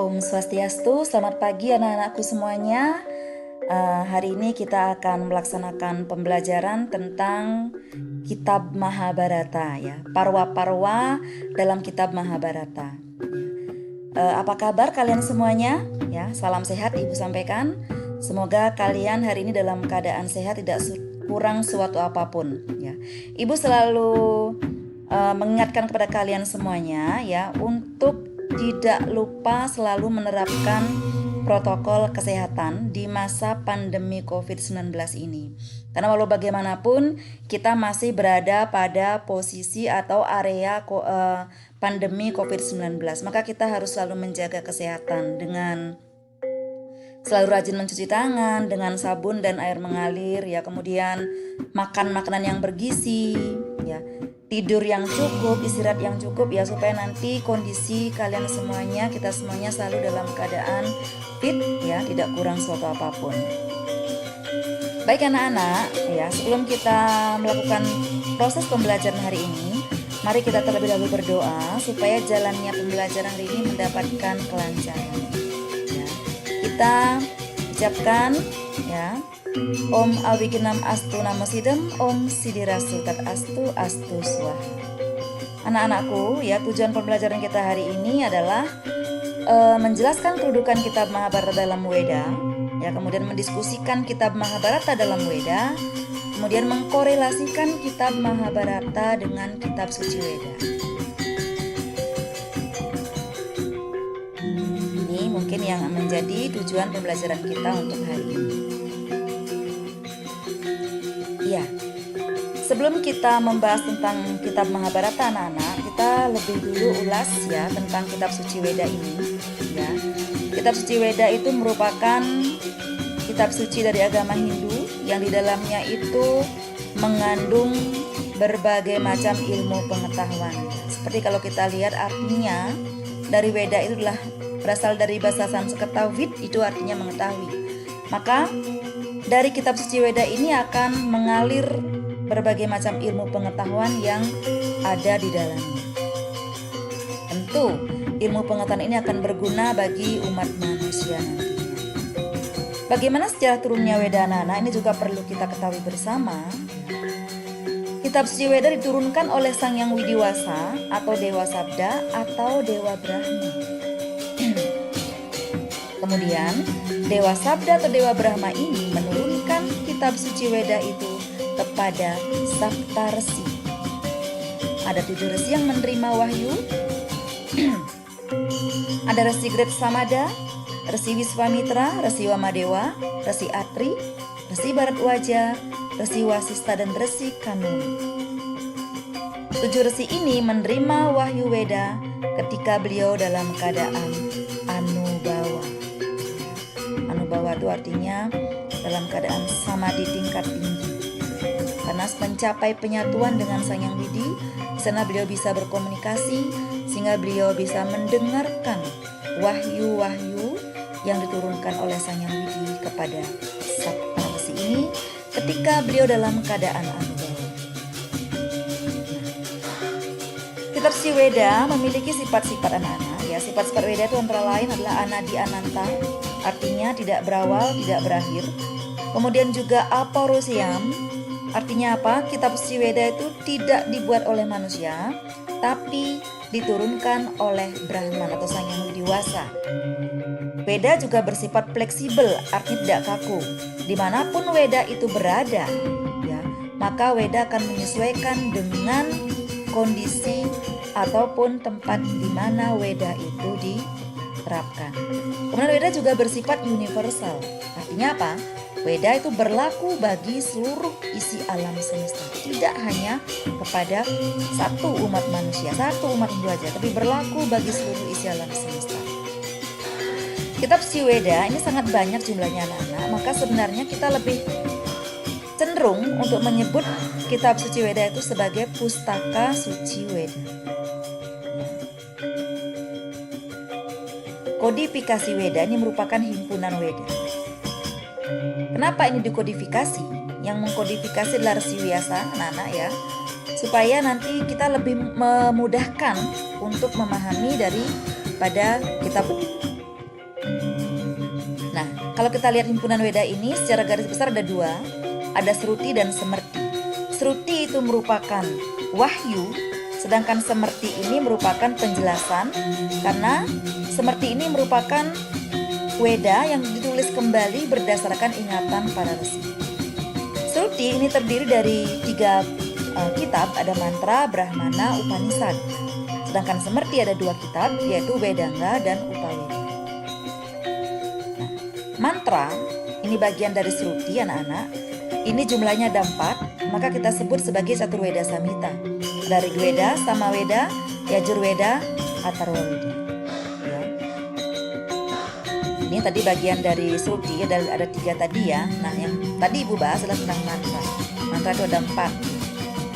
Om Swastiastu, selamat pagi anak-anakku semuanya. Hari ini kita akan melaksanakan pembelajaran tentang Kitab Mahabharata ya, parwa-parwa dalam Kitab Mahabharata. Apa kabar kalian semuanya? Ya, salam sehat Ibu sampaikan. Semoga kalian hari ini dalam keadaan sehat, tidak kurang suatu apapun ya. Ibu selalu mengingatkan kepada kalian semuanya ya untuk tidak lupa selalu menerapkan protokol kesehatan di masa pandemi COVID-19 ini. Karena walau bagaimanapun kita masih berada pada posisi atau area pandemi COVID-19. Maka kita harus selalu menjaga kesehatan dengan selalu rajin mencuci tangan dengan sabun dan air mengalir ya, kemudian makan makanan yang bergizi ya, tidur yang cukup, istirahat yang cukup ya, supaya nanti kondisi kalian semuanya, kita semuanya selalu dalam keadaan fit ya, tidak kurang suatu apapun. Baik anak-anak ya, sebelum kita melakukan proses pembelajaran hari ini, mari kita terlebih dahulu berdoa supaya jalannya pembelajaran hari ini mendapatkan kelancaran. Kita ucapkan ya, Om Awiginam Astu Namosidem, Om Sidirasu Tat Astu Astu Swaha. Anak-anakku ya, tujuan pembelajaran kita hari ini adalah menjelaskan kedudukan Kitab Mahabharata dalam Weda ya, kemudian mendiskusikan Kitab Mahabharata dalam Weda, kemudian mengkorelasikan Kitab Mahabharata dengan Kitab Suci Weda. Mungkin yang menjadi tujuan pembelajaran kita untuk hari ini. Ya, sebelum kita membahas tentang Kitab Mahabharata anak-anak, kita lebih dulu ulas ya tentang Kitab Suci Weda ini. Ya, Kitab Suci Weda itu merupakan kitab suci dari agama Hindu yang di dalamnya itu mengandung berbagai macam ilmu pengetahuan. Seperti kalau kita lihat artinya dari Weda itu adalah berasal dari bahasa Sanskerta Vid, itu artinya mengetahui. Maka dari kitab suci Weda ini akan mengalir berbagai macam ilmu pengetahuan yang ada di dalamnya. Tentu ilmu pengetahuan ini akan berguna bagi umat manusia nantinya. Bagaimana sejarah turunnya Weda anak-anak, ini juga perlu kita ketahui bersama. Kitab suci Weda diturunkan oleh Sang Yang Widiwasa atau Dewa Sabda atau Dewa Brahma. Kemudian Dewa Sabda atau Dewa Brahma ini menurunkan kitab suci Weda itu kepada Saptarsi. Ada 7 resi yang menerima wahyu. Ada Resi Gret Samada, Resi Wiswamitra, Resi Wamadewa, Resi Atri, Resi Bharadwaja, Resi Wasista, dan Resi Kanun. 7 resi ini menerima wahyu Weda ketika beliau dalam keadaan anubawa. Anubawa itu artinya dalam keadaan samadhi tingkat tinggi. Karena mencapai penyatuan dengan Sang Yang Widi, di sana beliau bisa berkomunikasi sehingga beliau bisa mendengarkan wahyu-wahyu yang diturunkan oleh Sang Yang Widi kepada Saptarsi ini ketika beliau dalam keadaan anubawa. Kitab Suci Weda memiliki sifat-sifat anak-anak ya. Sifat-sifat Weda itu antara lain adalah Anadi Ananta, artinya tidak berawal, tidak berakhir. Kemudian juga Apaurusheyam, artinya apa? Kitab Suci Weda itu tidak dibuat oleh manusia, tapi diturunkan oleh Brahman atau Sang Yang Widiwasa. Weda juga bersifat fleksibel, artinya tidak kaku. Dimanapun Weda itu berada, ya, maka Weda akan menyesuaikan dengan kondisi ataupun tempat di mana Weda itu diterapkan. Kemudian Weda juga bersifat universal. Artinya apa? Weda itu berlaku bagi seluruh isi alam semesta, tidak hanya kepada satu umat manusia, satu umat Hindu aja, tapi berlaku bagi seluruh isi alam semesta. Kitab Suci Weda ini sangat banyak jumlahnya anak-anak, maka sebenarnya kita lebih cenderung untuk menyebut Kitab Suci Weda itu sebagai Pustaka Suci Weda. Kodifikasi Weda ini merupakan himpunan Weda. Kenapa ini dikodifikasi? Yang mengkodifikasi adalah Resi Vyasa, anak-anak ya, supaya nanti kita lebih memudahkan untuk memahami daripada kitab Kalau kita lihat himpunan Weda ini secara garis besar ada dua, ada Sruti dan Semerti. Sruti itu merupakan wahyu, sedangkan Semerti ini merupakan penjelasan, karena Semerti ini merupakan Weda yang ditulis kembali berdasarkan ingatan para resi. Sruti ini terdiri dari 3 kitab, ada mantra, Brahmana, Upanishad. Sedangkan Semerti ada 2 kitab, yaitu Vedanga dan Upaweda. Nah, mantra ini bagian dari Sruti, anak-anak. Ini jumlahnya ada 4, maka kita sebut sebagai Caturveda Samhita. Dari Rigveda, Samaveda, Yajurveda, Atharvaveda. Ya. Ini tadi bagian dari Sruti, ada 3 tadi ya. Nah, yang tadi Ibu bahas adalah tentang mantra. Mantra itu ada 4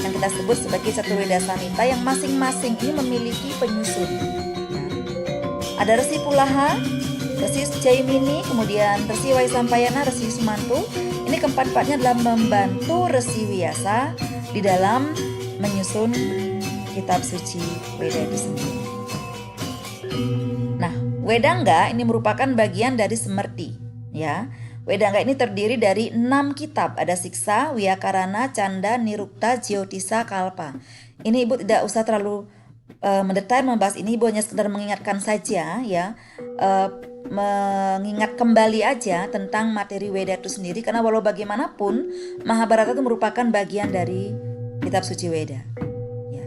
yang kita sebut sebagai Caturveda Samhita, yang masing-masing ini memiliki penyusun. Ya. Ada Resi Pulaha, Resi Jaimini, kemudian Resi Vaisampayana, Resi Sumanto. Ini keempat-empatnya adalah membantu Resi Vyasa di dalam menyusun kitab suci Weda itu sendiri. Nah, Vedanga ini merupakan bagian dari Semerti, ya. Vedanga ini terdiri dari 6 kitab, ada Siksa, Vyakarana, Canda, Nirukta, Jyotisa, Kalpa. Ini Ibu tidak usah terlalu mendetail membahas ini, Ibu hanya sekedar mengingatkan saja, ya. Mengingat kembali aja tentang materi Weda itu sendiri, karena walau bagaimanapun Mahabharata itu merupakan bagian dari kitab suci Weda. Ya.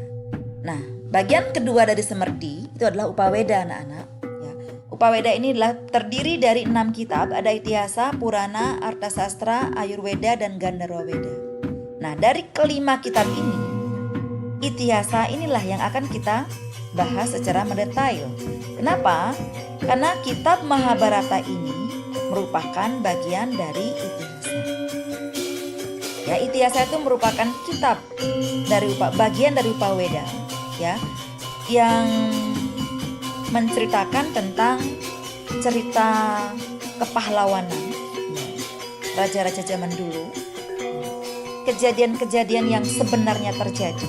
Nah, bagian kedua dari Semerti itu adalah Upaweda, anak-anak. Ya. Upaweda ini adalah terdiri dari 6 kitab, ada Itihasa, Purana, Arthasastra, Ayurveda, dan Gandharva Veda. Nah, dari kelima kitab ini, Itihasa inilah yang akan kita bahas secara mendetail. Kenapa? Karena kitab Mahabharata ini merupakan bagian dari Itihasa. Ya, Itihasa itu merupakan kitab dari bagian dari Upaweda, ya, yang menceritakan tentang cerita kepahlawanan raja-raja zaman dulu, kejadian-kejadian yang sebenarnya terjadi.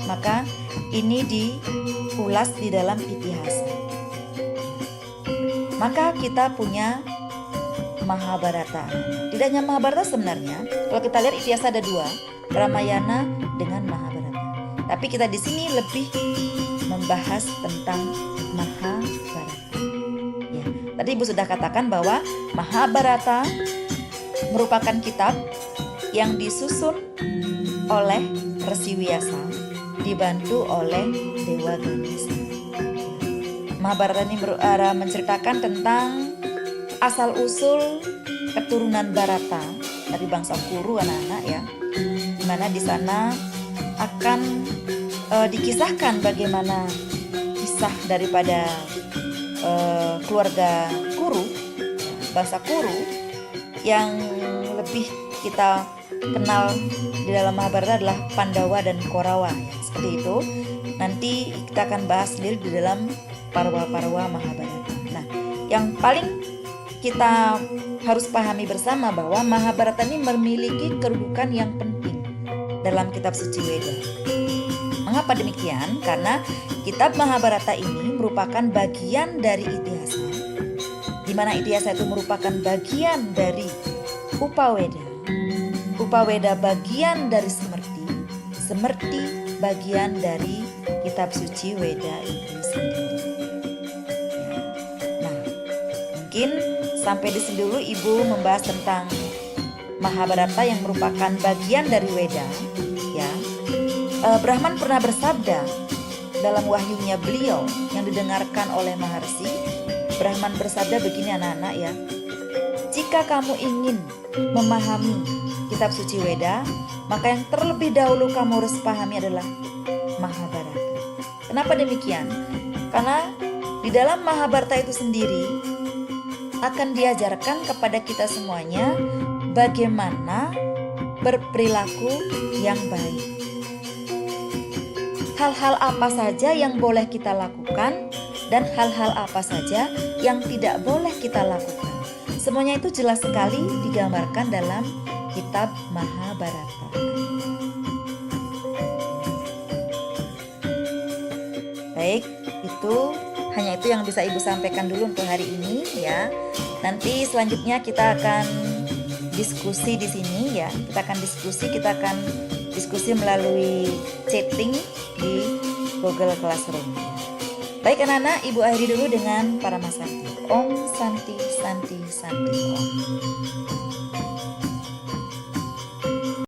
Maka ini diulas di dalam Itihasa. Maka kita punya Mahabharata. Tidak hanya Mahabharata sebenarnya. Kalau kita lihat Itihasa ada 2, Ramayana dengan Mahabharata. Tapi kita di sini lebih membahas tentang Mahabharata. Ya, tadi Ibu sudah katakan bahwa Mahabharata merupakan kitab yang disusun oleh Resi Vyasa, dibantu oleh Dewa Ganesha. Mahabharata ini menceritakan tentang asal-usul keturunan Bharata dari bangsa Kuru, anak-anak, ya. Dimana di sana akan dikisahkan bagaimana kisah daripada keluarga Kuru, bangsa Kuru, yang lebih kita kenal di dalam Mahabharata adalah Pandawa dan Korawa, ya. Seperti itu. Nanti kita akan bahas sendiri di dalam Parwa-Parwa Mahabharata. Nah, yang paling kita harus pahami bersama bahwa Mahabharata ini memiliki kedudukan yang penting dalam kitab suci Weda. Mengapa demikian? Karena kitab Mahabharata ini merupakan bagian dari Itihasa, di mana Itihasa itu merupakan bagian dari Upaweda. Upaweda bagian dari Semerti, Semerti bagian dari kitab suci Weda itu sendiri. Nah, mungkin sampai di sini dulu Ibu membahas tentang Mahabharata yang merupakan bagian dari Weda, ya. Brahman pernah bersabda dalam wahyunya beliau yang didengarkan oleh Maharsi. Brahman bersabda begini, anak-anak, ya. Jika kamu ingin memahami kitab suci Weda, maka yang terlebih dahulu kamu harus pahami adalah Mahabharata. Kenapa demikian? Karena di dalam Mahabharata itu sendiri akan diajarkan kepada kita semuanya bagaimana berperilaku yang baik. Hal-hal apa saja yang boleh kita lakukan dan hal-hal apa saja yang tidak boleh kita lakukan. Semuanya itu jelas sekali digambarkan dalam kitab Mahabharata. Baik, itu Hanya itu yang bisa Ibu sampaikan dulu untuk hari ini ya. Nanti selanjutnya kita akan diskusi di sini ya. Kita akan diskusi melalui chatting di Google Classroom. Baik anak-anak, Ibu akhiri dulu dengan para Masanti. Om Santi Santi Santi Om.